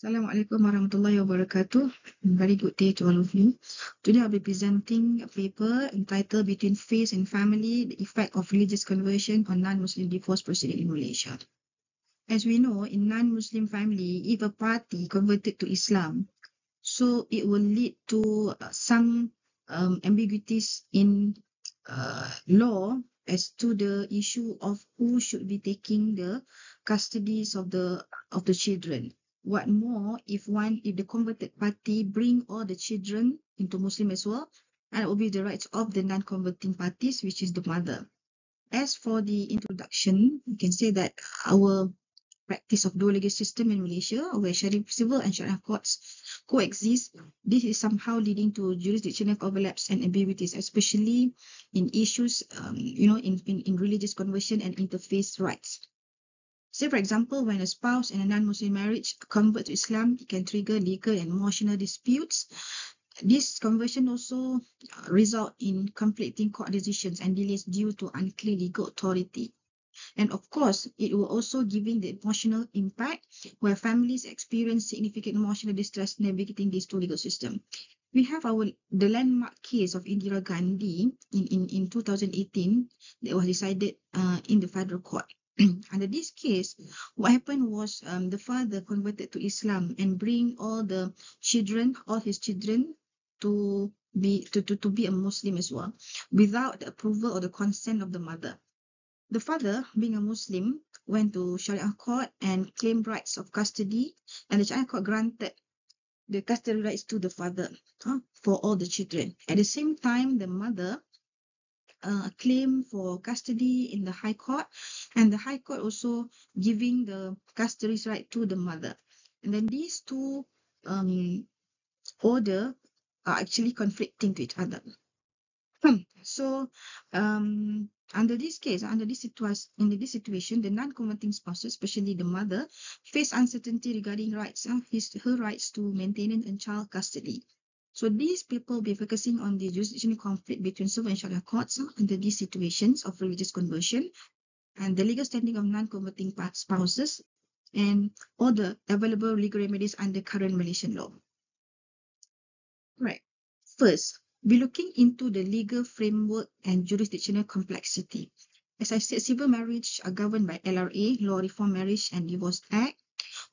Assalamualaikum warahmatullahi wabarakatuh. Very good day to all of you. Today I'll be presenting a paper entitled Between Faith and Family, the Effect of Religious Conversion on Non-Muslim Divorce Proceeding in Malaysia. As we know, in non-Muslim family, if a party converted to Islam, so it will lead to some ambiguities in law as to the issue of who should be taking the custodies of the children. What more if the converted party bring all the children into Muslim as well, and it will be the rights of the non-converting parties, which is the mother. As for the introduction, we can say that our practice of dual legal system in Malaysia, where civil and Sharia courts coexist, this is somehow leading to jurisdictional overlaps and ambiguities, especially in issues, in religious conversion and interfaith rights. Say, for example, when a spouse in a non-Muslim marriage convert to Islam, it can trigger legal and emotional disputes. This conversion also result in conflicting court decisions and delays due to unclear legal authority. And of course, it will also giving the emotional impact where families experience significant emotional distress navigating this two legal system. We have the landmark case of Indira Gandhi in 2018 that was decided in the federal court. Under this case, what happened was the father converted to Islam and bring all his children to be a Muslim as well, without the approval or the consent of the mother. The father, being a Muslim, went to Sharia court and claimed rights of custody, and the Sharia court granted the custody rights to the father for all the children. At the same time, the mother claimed for custody in the High Court, and the High Court also giving the custody right to the mother. And then these two orders are actually conflicting to each other. So, under this situation, the non-converting spouses, especially the mother, face uncertainty regarding her rights to maintenance and child custody. So these people will be focusing on the jurisdictional conflict between civil and Sharia courts under these situations of religious conversion, and the legal standing of non-converting spouses, and all the available legal remedies under current Malaysian law. Right. First, we're looking into the legal framework and jurisdictional complexity. As I said, civil marriage are governed by LRA, Law Reform Marriage and Divorce Act,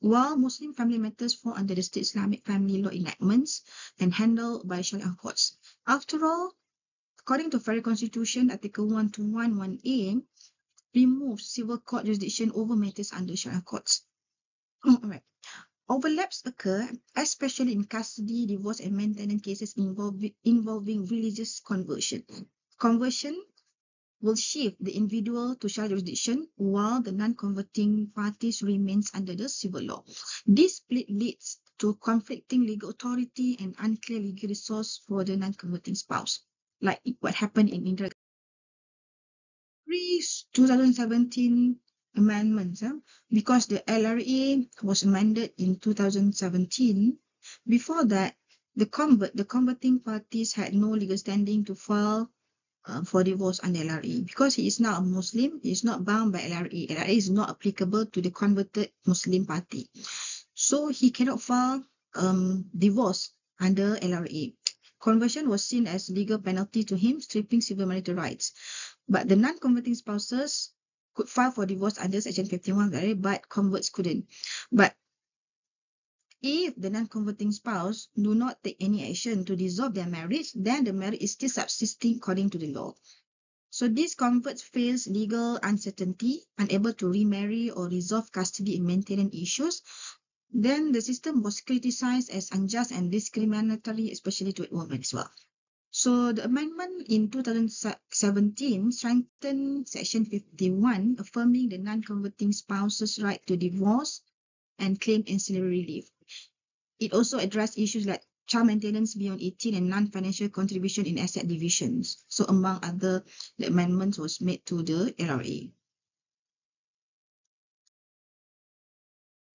while Muslim family matters fall under the State Islamic Family Law enactments and handled by Sharia courts. After all, according to Federal Constitution, Article 121(1)(a), removes civil court jurisdiction over matters under Sharia courts. Alright. Overlaps occur, especially in custody, divorce, and maintenance cases involving religious conversion. Conversion will shift the individual to Sharia jurisdiction, while the non-converting parties remains under the civil law. This split leads to conflicting legal authority and unclear legal resource for the non-converting spouse, like what happened in Indira. Pre-2017 amendments, because the LRA was amended in 2017. Before that, the converting parties had no legal standing to file for divorce under LRA. Because he is now a Muslim, he is not bound by LRA. LRA is not applicable to the converted Muslim party. So he cannot file divorce under LRA. Conversion was seen as legal penalty to him, stripping civil marital rights. But the non-converting spouses could file for divorce under Section 51, but converts couldn't. But if the non-converting spouse do not take any action to dissolve their marriage, then the marriage is still subsisting according to the law. So these converts face legal uncertainty, unable to remarry or resolve custody and maintenance issues. Then the system was criticized as unjust and discriminatory, especially to women as well. So the amendment in 2017 strengthened Section 51, affirming the non-converting spouse's right to divorce and claim ancillary relief. It also addressed issues like child maintenance beyond 18 and non-financial contribution in asset divisions. So among other, the amendments was made to the LRA.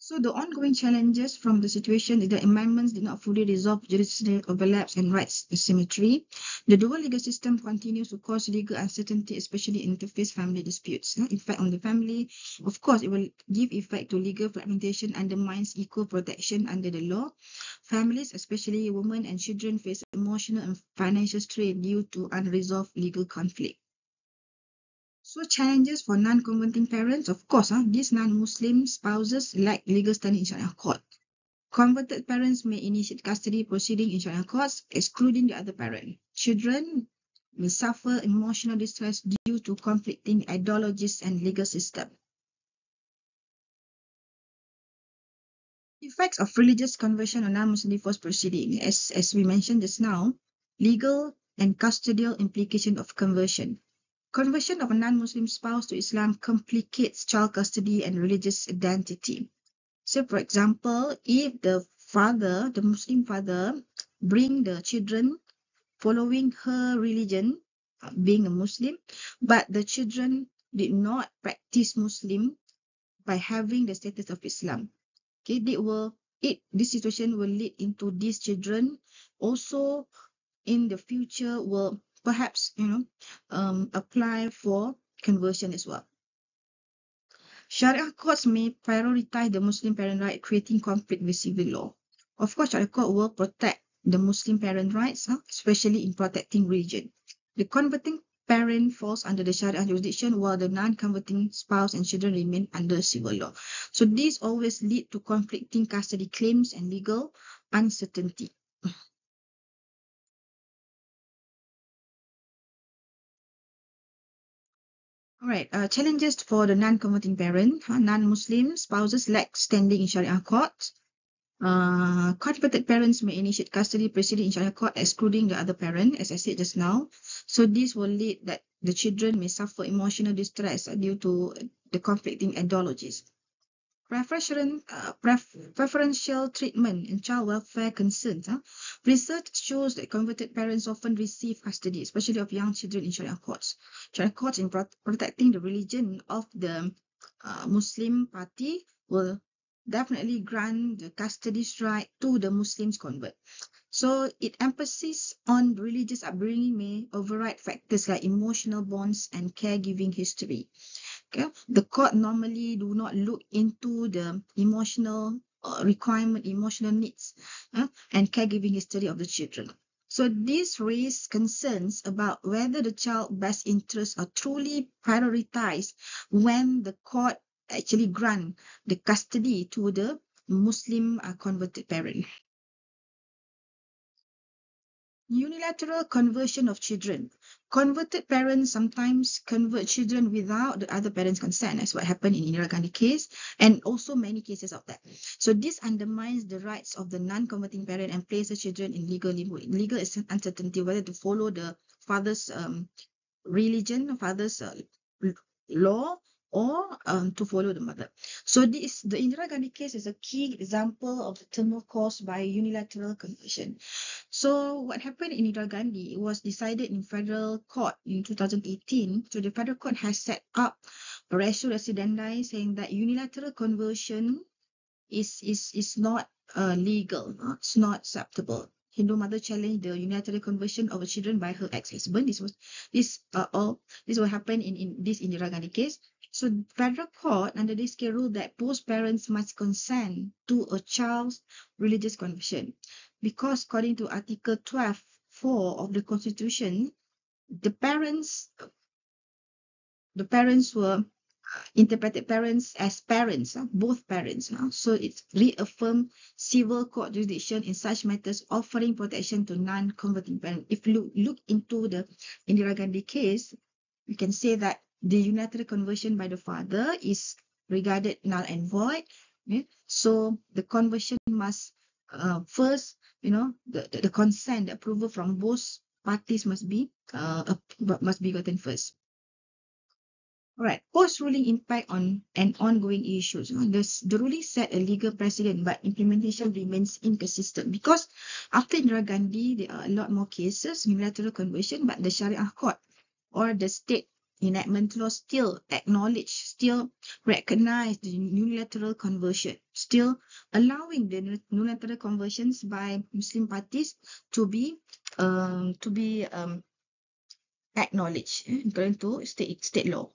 So the ongoing challenges from the situation is the amendments did not fully resolve jurisdictional overlaps and rights asymmetry. The dual legal system continues to cause legal uncertainty, especially in interface family disputes. Effect on the family, of course, it will give effect to legal fragmentation, undermines equal protection under the law. Families, especially women and children, face emotional and financial strain due to unresolved legal conflict. So challenges for non-converting parents, of course, these non-Muslim spouses lack legal standing in Sharia court. Converted parents may initiate custody proceeding in Sharia courts, excluding the other parent. Children will suffer emotional distress due to conflicting ideologies and legal system. Effects of religious conversion on non-Muslim divorce proceeding, as we mentioned just now, legal and custodial implication of conversion. Conversion of a non-Muslim spouse to Islam complicates child custody and religious identity. So, for example, if the Muslim father, bring the children following her religion, being a Muslim, but the children did not practice Muslim by having the status of Islam. Okay, this situation will lead into these children also in the future will perhaps apply for conversion as well. Sharia courts may prioritize the Muslim parent right, creating conflict with civil law. Of course, Sharia court will protect the Muslim parent rights, especially in protecting religion. The converting parent falls under the Sharia jurisdiction, while the non-converting spouse and children remain under civil law. So these always lead to conflicting custody claims and legal uncertainty. All right, challenges for the non-converting parent. Non-Muslim spouses lack standing in Sharia court. Converted parents may initiate custody proceeding in Sharia court, excluding the other parent, as I said just now. So this will lead that the children may suffer emotional distress due to the conflicting ideologies. Preferential treatment and child welfare concerns. Research shows that converted parents often receive custody, especially of young children in Sharia courts. Sharia courts in protecting the religion of the Muslim party will definitely grant the custody right to the Muslims convert. So it emphasizes on religious upbringing may override factors like emotional bonds and caregiving history. Okay? The court normally do not look into the emotional requirement, emotional needs, and caregiving history of the children. So this raises concerns about whether the child's best interests are truly prioritized when the court actually grant the custody to the Muslim converted parent. Unilateral conversion of children. Converted parents sometimes convert children without the other parent's consent, as what happened in Indira Gandhi case, and also many cases of that. So this undermines the rights of the non-converting parent and places children in legal limbo. Legal uncertainty whether to follow the father's religion, father's law, or to follow the mother. So the Indira Gandhi case is a key example of the turmoil caused by unilateral conversion. So what happened in Indira Gandhi, it was decided in federal court in 2018. So the federal court has set up a ratio residendi saying that unilateral conversion is not legal, it's not acceptable. Hindu mother challenged the unilateral conversion of children by her ex-husband. This will happen in this Indira Gandhi case. So federal court under this case ruled that both parents must consent to a child's religious conversion, because according to Article 12(4) of the Constitution, the parents were interpreted parents as parents, both parents. So it's reaffirmed civil court jurisdiction in such matters, offering protection to non-converting parents. If you look into the Indira Gandhi case, you can say that the unilateral conversion by the father is regarded null and void. Okay? So the conversion must first, the consent, the approval from both parties must be gotten first. All right, post-ruling impact on and ongoing issues. The ruling set a legal precedent, but implementation remains inconsistent because after Indira Gandhi, there are a lot more cases, unilateral conversion, but the Sharia court or the state enactment laws still acknowledge, still recognize the unilateral conversion, still allowing the unilateral conversions by Muslim parties to be acknowledged according to state law.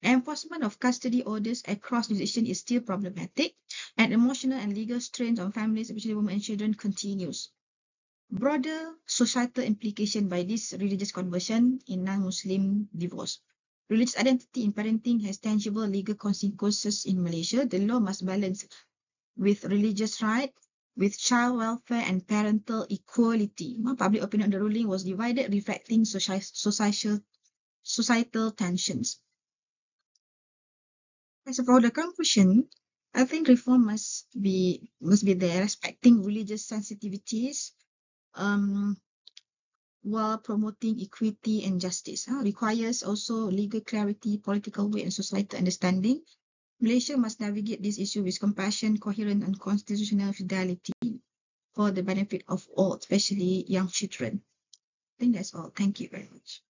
Enforcement of custody orders across jurisdictions is still problematic, and emotional and legal strains on families, especially women and children, continues. Broader societal implication by this religious conversion in non-Muslim divorce. Religious identity in parenting has tangible legal consequences in Malaysia. The law must balance with religious right, with child welfare and parental equality. Public opinion on the ruling was divided, reflecting societal tensions. As for the conclusion, I think reform must be there, respecting religious sensitivities, while promoting equity and justice. Requires also legal clarity, political will, and societal understanding. Malaysia must navigate this issue with compassion, coherence, and constitutional fidelity for the benefit of all, especially young children. I think that's all. Thank you very much.